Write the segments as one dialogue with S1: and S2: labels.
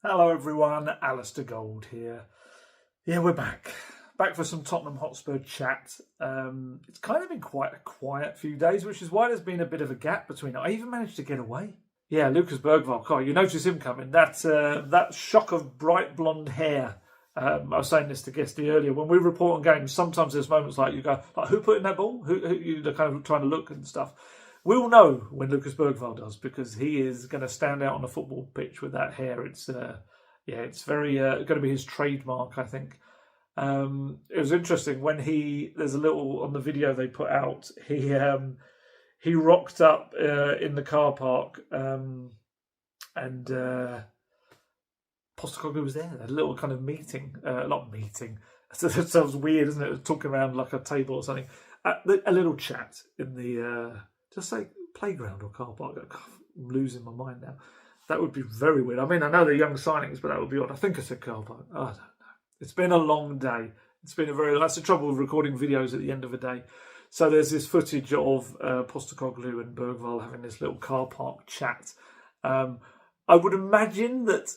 S1: Hello everyone, Alistair Gold here. Yeah, we're back. Back for some Tottenham Hotspur chat. It's kind of been quite a quiet few days, which is why there's been a bit of a gap between it. I even managed to get away. Yeah, Lucas Bergvall. God, you notice him coming. That shock of bright blonde hair. I was saying this to Guesty earlier. When we report on games, sometimes there's moments like you go, like, who put in that ball? Who you're kind of trying to look and stuff. We'll know when Lucas Bergvall does, because he is going to stand out on the football pitch with that hair. It's it's very going to be his trademark, I think. It was interesting when there's a little on the video they put out. He rocked up in the car park and Postecoglou was there. A little kind of meeting, not meeting. That sounds weird, isn't it? Talking around like a table or something. A little chat in the just say playground or car park. I'm losing my mind now. That would be very weird. I mean, I know they're young signings, but that would be odd. I think I said car park. I don't know. It's been a long day. That's the trouble with recording videos at the end of a day. So there's this footage of Postecoglou and Bergvall having this little car park chat. I would imagine that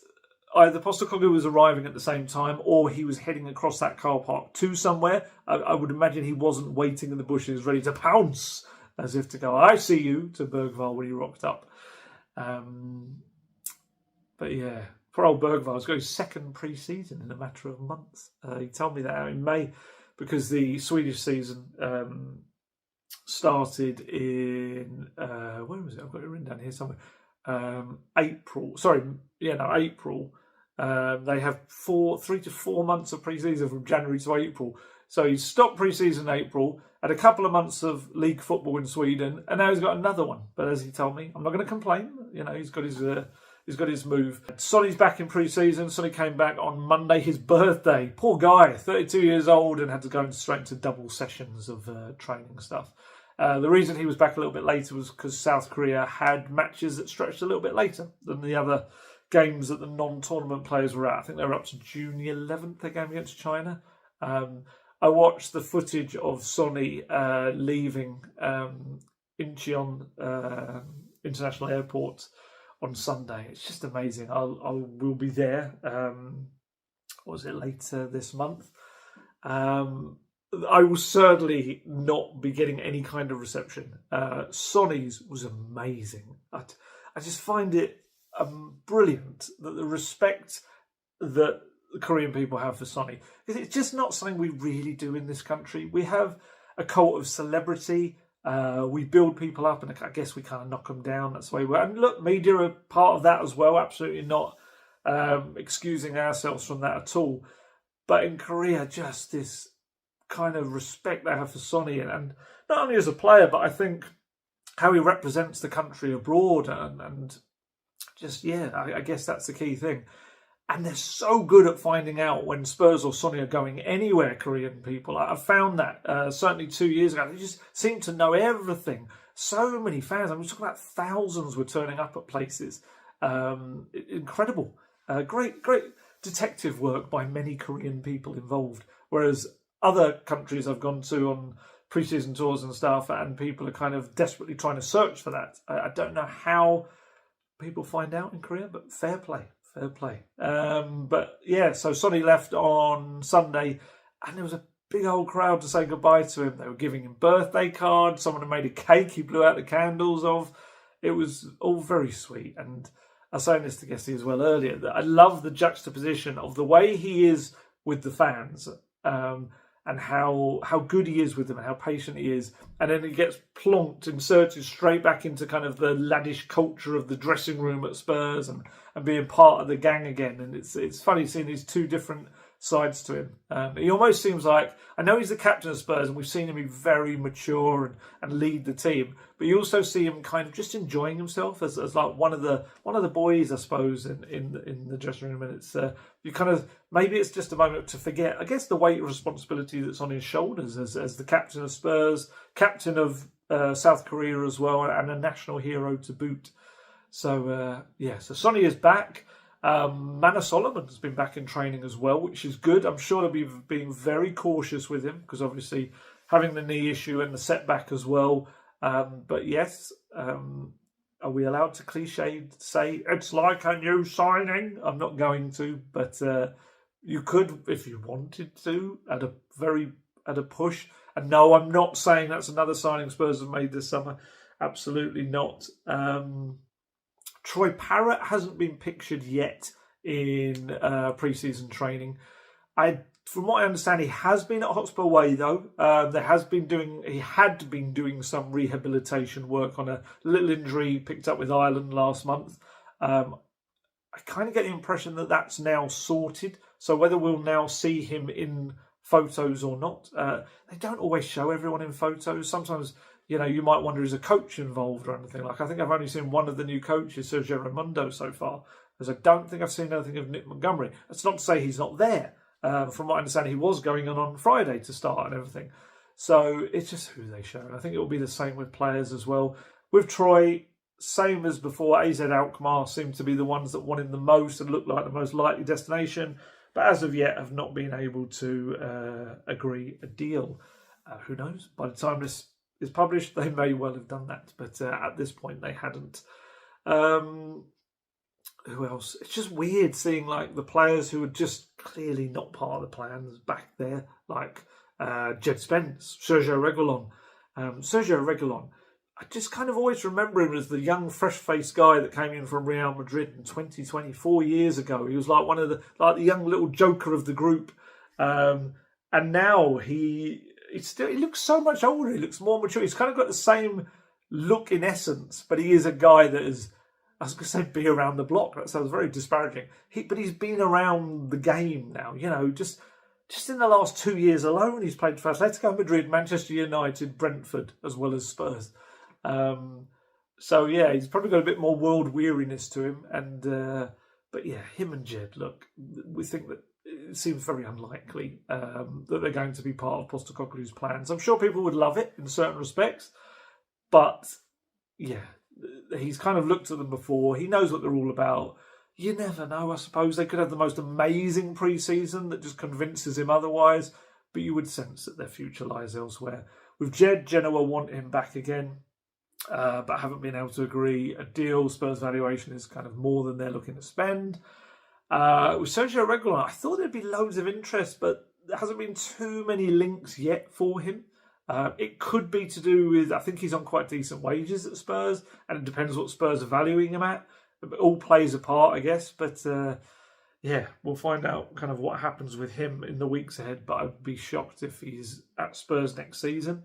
S1: either Postecoglou was arriving at the same time or he was heading across that car park to somewhere. I would imagine he wasn't waiting in the bushes ready to pounce, as if to go, I see you, to Bergvall when he rocked up. But yeah, poor old Bergvall's got his second pre-season in a matter of months. He told me that out in May, because the Swedish season started in, where was it? I've got it written down here somewhere. April. They have 3 to 4 months of pre-season from January to April. So he stopped pre-season in April, had a couple of months of league football in Sweden, and now he's got another one. But as he told me, I'm not going to complain. You know, he's got his move. Sonny's back in pre-season. Sonny came back on Monday, his birthday. Poor guy, 32 years old, and had to go straight into double sessions of training stuff. The reason he was back a little bit later was because South Korea had matches that stretched a little bit later than the other games that the non-tournament players were at. I think they were up to June the 11th, their game against China. I watched the footage of Sonny leaving Incheon International Airport on Sunday. It's just amazing. We'll be there. Later this month? I will certainly not be getting any kind of reception. Sonny's was amazing. I just find it brilliant that the respect that the Korean people have for Sonny, because it's just not something we really do in this country. We have a cult of celebrity. We build people up, and I guess we kind of knock them down. That's the way we are. And look, media are part of that as well. Absolutely not excusing ourselves from that at all. But in Korea, just this kind of respect they have for Sonny, and not only as a player, but I think how he represents the country abroad, and just, I guess that's the key thing. And they're so good at finding out when Spurs or Sonny are going anywhere, Korean people. I've found that certainly 2 years ago. They just seem to know everything. So many fans. I'm talking about thousands were turning up at places. Incredible. Great detective work by many Korean people involved. Whereas other countries I've gone to on pre-season tours and stuff, and people are kind of desperately trying to search for that. I don't know how people find out in Korea, but fair play. But yeah, so Sonny left on Sunday, and there was a big old crowd to say goodbye to him. They were giving him birthday cards. Someone had made a cake he blew out the candles of. It was all very sweet. And I was saying this to Guesty as well earlier, that I love the juxtaposition of the way he is with the fans, and how good he is with them and how patient he is. And then he gets inserted straight back into kind of the laddish culture of the dressing room at Spurs and being part of the gang again. And it's funny seeing these two different sides to him. He almost seems like, I know he's the captain of Spurs and we've seen him be very mature and lead the team, but you also see him kind of just enjoying himself as like one of the boys, I suppose, in the dressing room. And it's you kind of, maybe it's just a moment to forget, I guess, the weight of responsibility that's on his shoulders as the captain of Spurs, captain of South Korea as well, and a national hero to boot. So so Sonny is back. Manor Solomon has been back in training as well, which is good. I'm sure they'll be being very cautious with him because obviously having the knee issue and the setback as well. But yes, are we allowed to cliche say it's like a new signing? I'm not going to, but you could if you wanted to at a push. And no, I'm not saying that's another signing Spurs have made this summer. Absolutely not. Troy Parrott hasn't been pictured yet in pre-season training. From what I understand, he has been at Hotspur Way though. He had been doing some rehabilitation work on a little injury picked up with Ireland last month. I kind of get the impression that that's now sorted. So whether we'll now see him in photos or not, they don't always show everyone in photos. Sometimes, you might wonder, is a coach involved or anything? Like, I think I've only seen one of the new coaches, Sergio Raimondo, so far, because I don't think I've seen anything of Nick Montgomery. That's not to say he's not there. From what I understand, he was going on Friday to start and everything. So it's just who they show. And I think it will be the same with players as well. With Troy, same as before, AZ Alkmaar seem to be the ones that want him the most and look like the most likely destination. But as of yet, have not been able to agree a deal. Who knows? By the time this is published, they may well have done that. But at this point, they hadn't. Who else? It's just weird seeing like the players who are just clearly not part of the plans back there, like Jed Spence, Sergio Reguilon. Sergio Reguilon, I just kind of always remember him as the young, fresh-faced guy that came in from Real Madrid in 24 years ago. He was like one of the young little joker of the group, and now he looks so much older. He looks more mature. He's kind of got the same look in essence, but he is a guy that is, I was going to say, be around the block. That sounds very disparaging. But he's been around the game now. Just in the last 2 years alone, he's played for Atletico Madrid, Manchester United, Brentford, as well as Spurs. So yeah, he's probably got a bit more world weariness to him. But yeah, him and Jed, look, we think that it seems very unlikely that they're going to be part of Postecoglou's plans. I'm sure people would love it in certain respects, but yeah, he's kind of looked at them before. He knows what they're all about. You never know, I suppose. They could have the most amazing pre-season that just convinces him otherwise, but you would sense that their future lies elsewhere. With Jed, Genoa want him back again, but haven't been able to agree a deal. Spurs' valuation is kind of more than they're looking to spend. With Sergio Reguilon, I thought there'd be loads of interest, but there hasn't been too many links yet for him. It could be to do with, I think he's on quite decent wages at Spurs, and it depends what Spurs are valuing him at. It all plays a part, I guess. But yeah, we'll find out kind of what happens with him in the weeks ahead. But I'd be shocked if he's at Spurs next season.